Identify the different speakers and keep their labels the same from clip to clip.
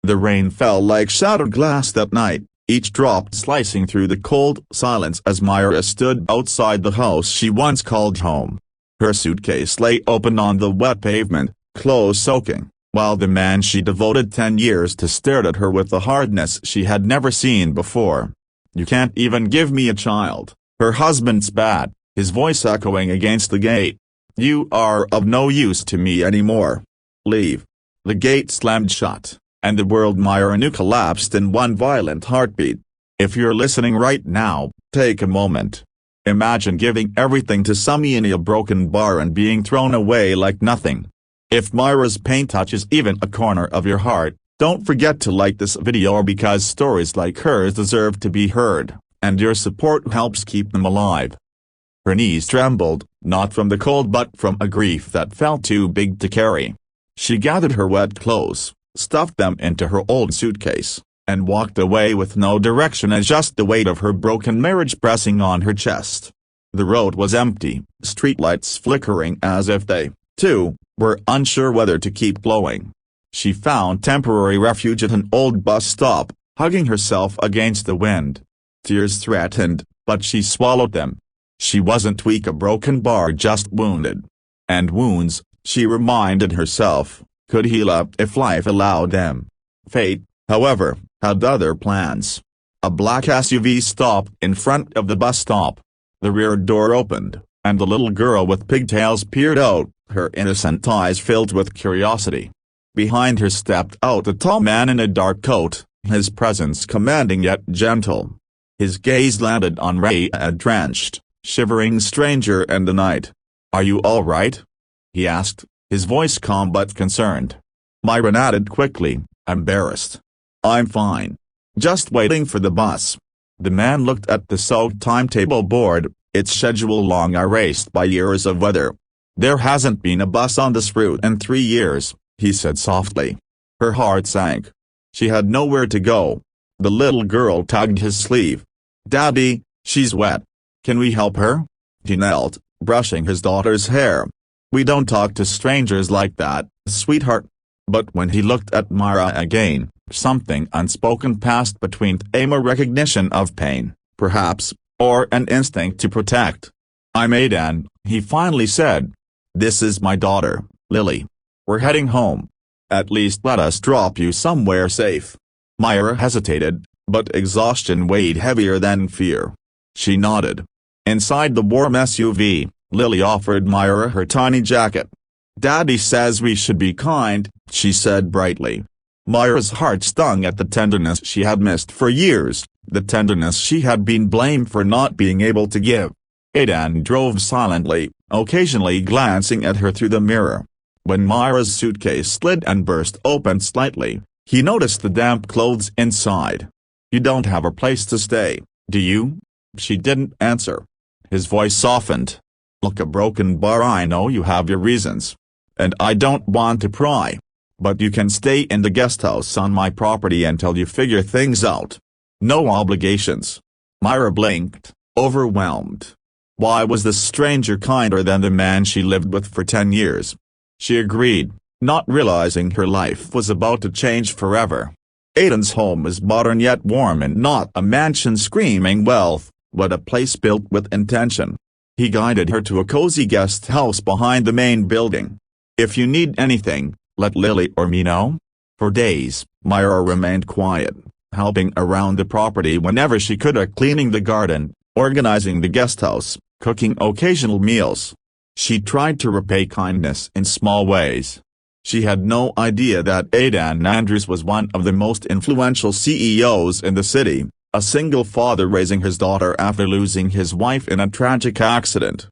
Speaker 1: The rain fell like shattered glass that night, each drop slicing through the cold silence as Myra stood outside the house she once called home. Her suitcase lay open on the wet pavement, clothes soaking, while the man she devoted 10 years to stared at her with a hardness she had never seen before. "You can't even give me a child," her husband spat, his voice echoing against the gate. "You are of no use to me anymore. Leave." The gate slammed shut, and the world Myra knew collapsed in one violent heartbeat. If you're listening right now, take a moment. Imagine giving everything to somebody in a broken bar and being thrown away like nothing. If Myra's pain touches even a corner of your heart, don't forget to like this video because stories like hers deserve to be heard, and your support helps keep them alive. Her knees trembled, not from the cold but from a grief that felt too big to carry. She gathered her wet clothes, stuffed them into her old suitcase, and walked away with no direction and just the weight of her broken marriage pressing on her chest. The road was empty, streetlights flickering as if they, too, were unsure whether to keep glowing. She found temporary refuge at an old bus stop, hugging herself against the wind. Tears threatened, but she swallowed them. She wasn't weak, a broken bar, just wounded. And wounds, she reminded herself, could heal up if life allowed them. Fate, however, had other plans. A black SUV stopped in front of the bus stop. The rear door opened, and the little girl with pigtails peered out, her innocent eyes filled with curiosity. Behind her stepped out a tall man in a dark coat, his presence commanding yet gentle. His gaze landed on Ray, a drenched, shivering stranger in the night. "Are you all right?" he asked, his voice calm but concerned. Myra nodded quickly, embarrassed. "I'm fine. Just waiting for the bus." The man looked at the soaked timetable board, its schedule long erased by years of weather. "There hasn't been a bus on this route in 3 years, he said softly. Her heart sank. She had nowhere to go. The little girl tugged his sleeve. "Daddy, she's wet. Can we help her?" He knelt, brushing his daughter's hair. "We don't talk to strangers like that, sweetheart." But when he looked at Myra again, something unspoken passed between them, a recognition of pain, perhaps, or an instinct to protect. "I'm Aidan," he finally said. "This is my daughter, Lily. We're heading home. At least let us drop you somewhere safe." Myra hesitated, but exhaustion weighed heavier than fear. She nodded. Inside the warm SUV, Lily offered Myra her tiny jacket. "Daddy says we should be kind," she said brightly. Myra's heart stung at the tenderness she had missed for years, the tenderness she had been blamed for not being able to give. Aidan drove silently, occasionally glancing at her through the mirror. When Myra's suitcase slid and burst open slightly, he noticed the damp clothes inside. "You don't have a place to stay, do you?" She didn't answer. His voice softened. "Look, a broken bar, I know you have your reasons. And I don't want to pry. But you can stay in the guest house on my property until you figure things out. No obligations." Myra blinked, overwhelmed. Why was this stranger kinder than the man she lived with for 10 years? She agreed, not realizing her life was about to change forever. Aidan's home was modern yet warm, and not a mansion screaming wealth, but a place built with intention. He guided her to a cozy guest house behind the main building. "If you need anything, let Lily or me know." For days, Myra remained quiet, helping around the property whenever she could, cleaning the garden, organizing the guest house, cooking occasional meals. She tried to repay kindness in small ways. She had no idea that Aidan Andrews was one of the most influential CEOs in the city, a single father raising his daughter after losing his wife in a tragic accident.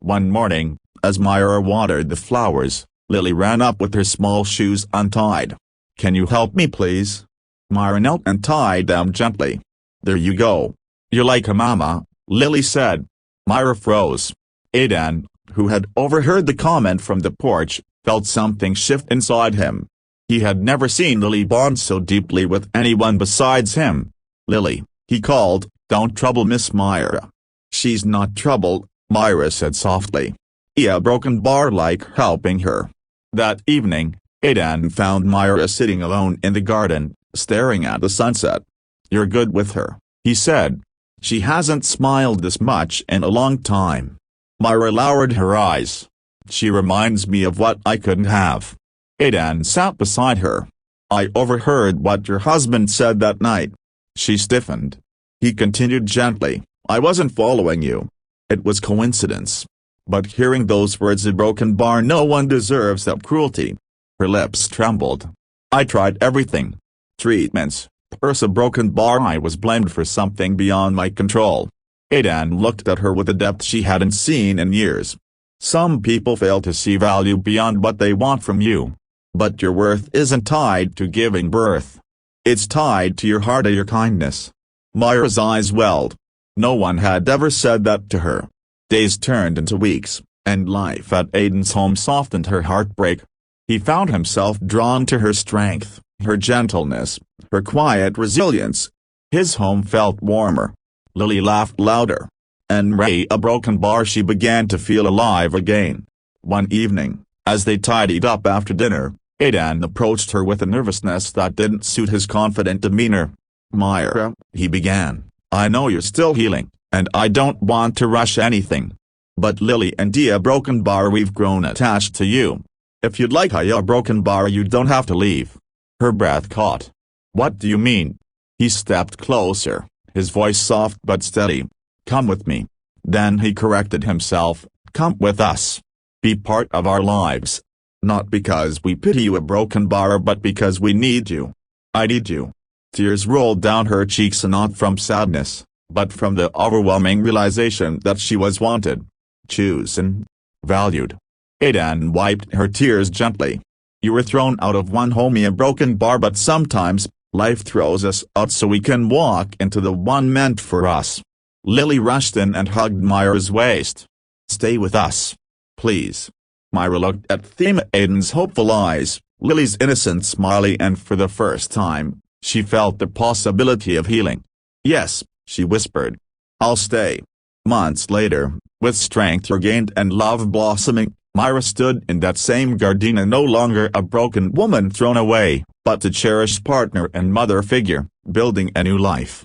Speaker 1: One morning, as Myra watered the flowers, Lily ran up with her small shoes untied. "Can you help me please?" Myra knelt and tied them gently. "There you go. You're like a mama," Lily said. Myra froze. Aidan, who had overheard the comment from the porch, felt something shift inside him. He had never seen Lily bond so deeply with anyone besides him. "Lily," he called, "don't trouble Miss Myra." "She's not trouble," Myra said softly. "A broken bar like helping her." That evening, Aidan found Myra sitting alone in the garden, staring at the sunset. "You're good with her," he said. "She hasn't smiled this much in a long time." Myra lowered her eyes. "She reminds me of what I couldn't have." Aidan sat beside her. "I overheard what your husband said that night." She stiffened. He continued gently, "I wasn't following you. It was coincidence. But hearing those words, a broken bar, no one deserves that cruelty." Her lips trembled. "I tried everything. Treatments, a broken bar. I was blamed for something beyond my control." Aidan looked at her with a depth she hadn't seen in years. "Some people fail to see value beyond what they want from you. But your worth isn't tied to giving birth. It's tied to your heart and your kindness." Myra's eyes welled. No one had ever said that to her. Days turned into weeks, and life at Aidan's home softened her heartbreak. He found himself drawn to her strength, her gentleness, her quiet resilience. His home felt warmer. Lily laughed louder. And Ray, a broken bar, she began to feel alive again. One evening, as they tidied up after dinner, Aidan approached her with a nervousness that didn't suit his confident demeanor. "Myra," he began, "I know you're still healing, and I don't want to rush anything. But Lily and Dia broken bar, we've grown attached to you. If you'd like a broken bar, you don't have to leave." Her breath caught. "What do you mean?" He stepped closer, his voice soft but steady. "Come with me." Then he corrected himself, "Come with us. Be part of our lives. Not because we pity you a broken bar, but because we need you. I need you." Tears rolled down her cheeks, not from sadness, but from the overwhelming realization that she was wanted, chosen, valued. Aidan wiped her tears gently. "You were thrown out of one home, a broken bar, but sometimes, life throws us out so we can walk into the one meant for us." Lily rushed in and hugged Myra's waist. "Stay with us. Please." Myra looked at Aidan's hopeful eyes, Lily's innocent smile, and for the first time, she felt the possibility of healing. "Yes," she whispered. "I'll stay." Months later, with strength regained and love blossoming, Myra stood in that same garden, no longer a broken woman thrown away, but a cherished partner and mother figure, building a new life.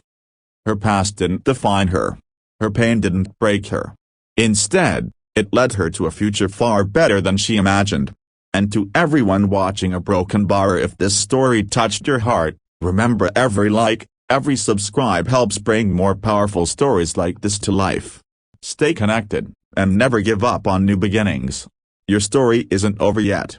Speaker 1: Her past didn't define her. Her pain didn't break her. Instead, it led her to a future far better than she imagined. And to everyone watching a broken bar, if this story touched your heart, remember, every like, every subscribe helps bring more powerful stories like this to life. Stay connected, and never give up on new beginnings. Your story isn't over yet.